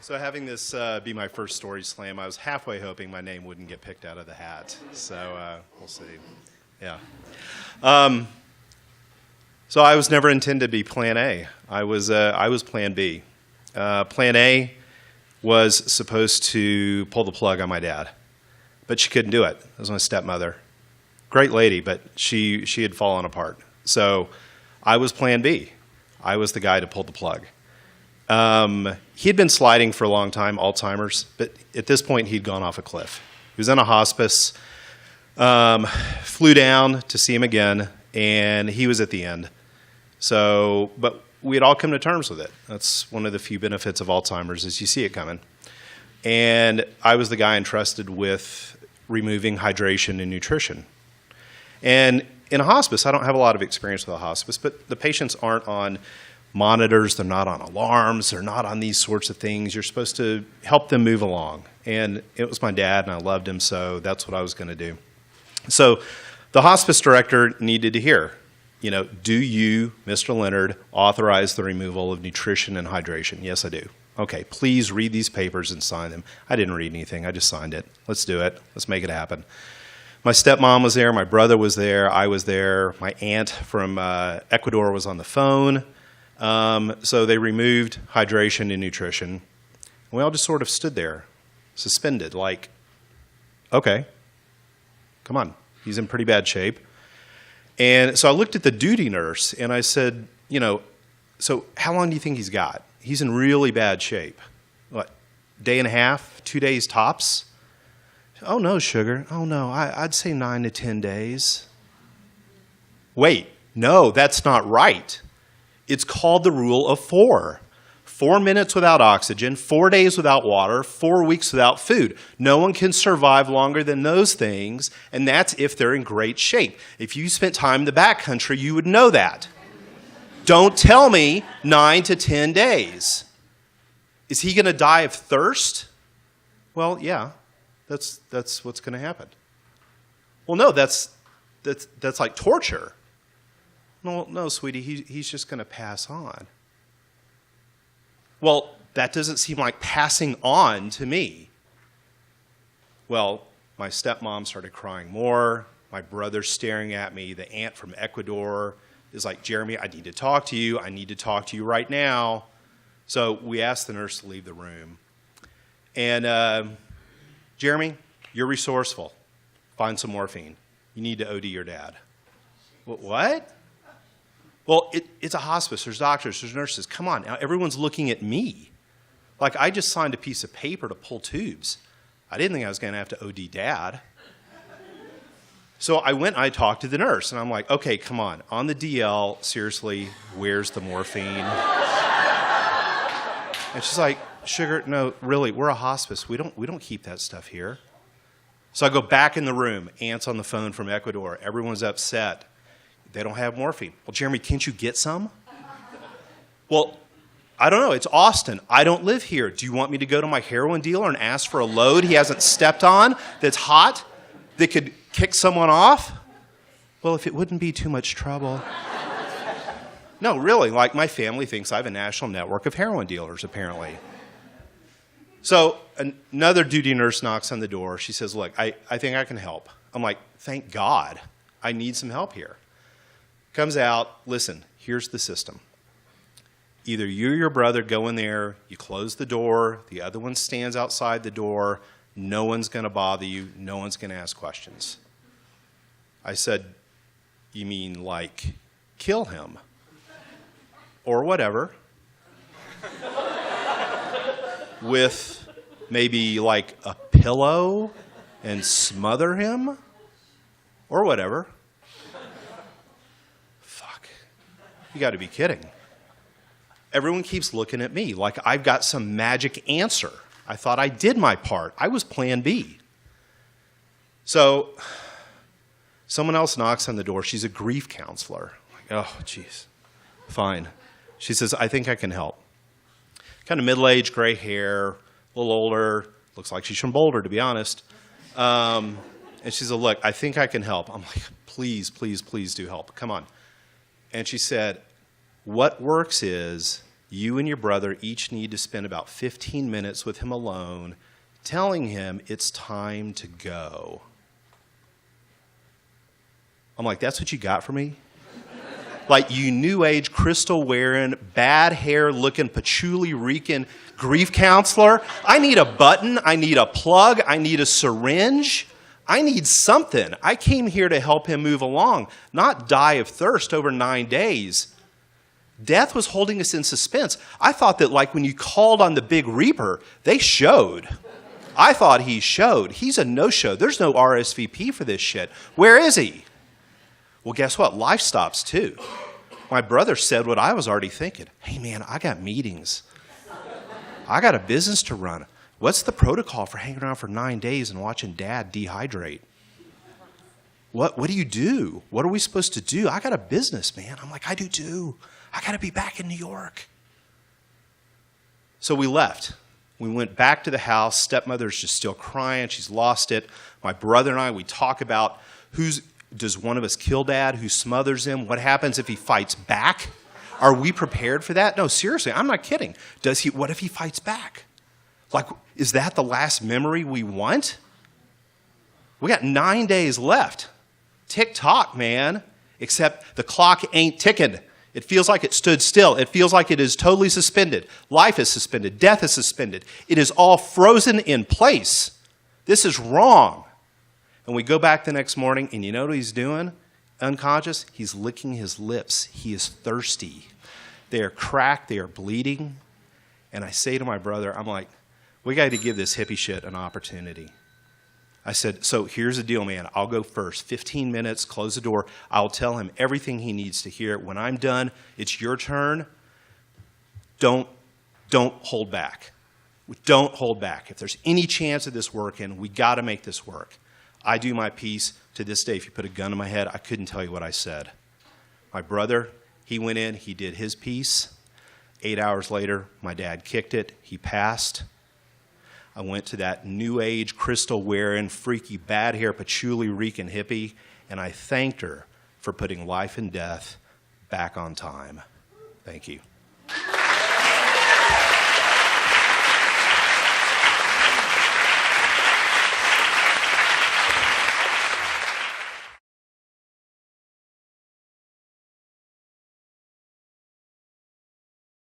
So having this be my first story slam, I was halfway hoping my name wouldn't get picked out of the hat. So we'll see. Yeah. So I was never intended to be Plan A. I was Plan B. Plan A was supposed to pull the plug on my dad, but she couldn't do it. It was my stepmother. Great lady, but she had fallen apart. So I was Plan B. I was the guy to pull the plug. He had been sliding for a long time, Alzheimer's, but at this point he'd gone off a cliff. He was in a hospice, flew down to see him again, and he was at the end. So, but we had all come to terms with it. That's one of the few benefits of Alzheimer's is you see it coming. And I was the guy entrusted with removing hydration and nutrition. And in a hospice, I don't have a lot of experience with a hospice, but the patients aren't on monitors, they're not on alarms, they're not on these sorts of things. You're supposed to help them move along. And it was my dad, and I loved him, so that's what I was going to do. So the hospice director needed to hear, do you, Mr. Leonard, authorize the removal of nutrition and hydration? Yes, I do. Okay, please read these papers and sign them. I didn't read anything. I just signed it. Let's do it. Let's make it happen. My stepmom was there. My brother was there. I was there. My aunt from Ecuador was on the phone. So they removed hydration and nutrition. We all just sort of stood there, suspended, like, okay, come on. He's in pretty bad shape. And so I looked at the duty nurse, and I said, so how long do you think he's got? He's in really bad shape. What, day and a half, 2 days tops? Oh, no, sugar. Oh, no, I'd say 9 to 10 days. Wait, no, that's not right. It's called the rule of 4. 4 minutes without oxygen, 4 days without water, 4 weeks without food. No one can survive longer than those things, and that's if they're in great shape. If you spent time in the backcountry, you would know that. Don't tell me 9 to 10 days. Is he going to die of thirst? Well, yeah, that's what's going to happen. Well, no, that's like torture. No, sweetie, he's just going to pass on. Well, that doesn't seem like passing on to me. Well, my stepmom started crying more. My brother's staring at me. The aunt from Ecuador is like, Jeremy, I need to talk to you. I need to talk to you right now. So we asked the nurse to leave the room. And Jeremy, you're resourceful. Find some morphine. You need to OD your dad. What? Well, it's a hospice. There's doctors. There's nurses. Come on. Now, everyone's looking at me. Like, I just signed a piece of paper to pull tubes. I didn't think I was going to have to OD Dad. So I went and I talked to the nurse, and I'm like, okay, come on. On the DL, seriously, where's the morphine? And she's like, sugar, no, really, we're a hospice. We don't keep that stuff here. So I go back in the room. Aunt's on the phone from Ecuador. Everyone's upset. They don't have morphine. Well, Jeremy, can't you get some? Well, I don't know. It's Austin. I don't live here. Do you want me to go to my heroin dealer and ask for a load he hasn't stepped on that's hot that could kick someone off? Well, if it wouldn't be too much trouble. No, really, like my family thinks I have a national network of heroin dealers, apparently. So another duty nurse knocks on the door. She says, look, I think I can help. I'm like, thank God. I need some help here. Comes out, listen, here's the system. Either you or your brother go in there, you close the door, the other one stands outside the door, no one's going to bother you, no one's going to ask questions. I said, you mean like kill him? Or whatever. With maybe like a pillow and smother him? Or whatever. You got to be kidding. Everyone keeps looking at me like I've got some magic answer. I thought I did my part. I was Plan B. So someone else knocks on the door. She's a grief counselor. I'm like, oh, geez. Fine. She says, I think I can help. Kind of middle-aged, gray hair, a little older. Looks like she's from Boulder, to be honest. And she said, look, I think I can help. I'm like, please, please, please do help. Come on. And she said, what works is You and your brother each need to spend about 15 minutes with him alone, telling him it's time to go. I'm like, that's what you got for me? Like, you new age, crystal wearing, bad hair looking, patchouli reeking grief counselor? I need a button. I need a plug. I need a syringe. I need something. I came here to help him move along, not die of thirst over 9 days. Death was holding us in suspense. I thought that, like, when you called on the Big Reaper, they showed. I thought he showed. He's a no-show. There's no RSVP for this shit. Where is he? Well, guess what? Life stops too. My brother said what I was already thinking. Hey, man, I got meetings. I got a business to run. What's the protocol for hanging around for 9 days and watching Dad dehydrate? What do you do? What are we supposed to do? I got a business, man. I'm like, I do too. I got to be back in New York. So we left. We went back to the house. Stepmother's just still crying. She's lost it. My brother and I, we talk about does one of us kill Dad? Who smothers him? What happens if he fights back? Are we prepared for that? No, seriously, I'm not kidding. What if he fights back? Like, is that the last memory we want? We got 9 days left. Tick-tock, man. Except the clock ain't ticking. It feels like it stood still. It feels like it is totally suspended. Life is suspended. Death is suspended. It is all frozen in place. This is wrong. And we go back the next morning, and you know what he's doing? Unconscious? He's licking his lips. He is thirsty. They are cracked. They are bleeding. And I say to my brother, I'm like, we got to give this hippie shit an opportunity. I said, so here's the deal, man. I'll go first. 15 minutes, close the door. I'll tell him everything he needs to hear. When I'm done, it's your turn. Don't hold back. Don't hold back. If there's any chance of this working, we got to make this work. I do my piece. To this day, if you put a gun in my head, I couldn't tell you what I said. My brother, he went in, he did his piece. 8 hours later, my dad kicked it. He passed. I went to that new age, crystal wearing, freaky, bad hair, patchouli reeking hippie, and I thanked her for putting life and death back on time. Thank you.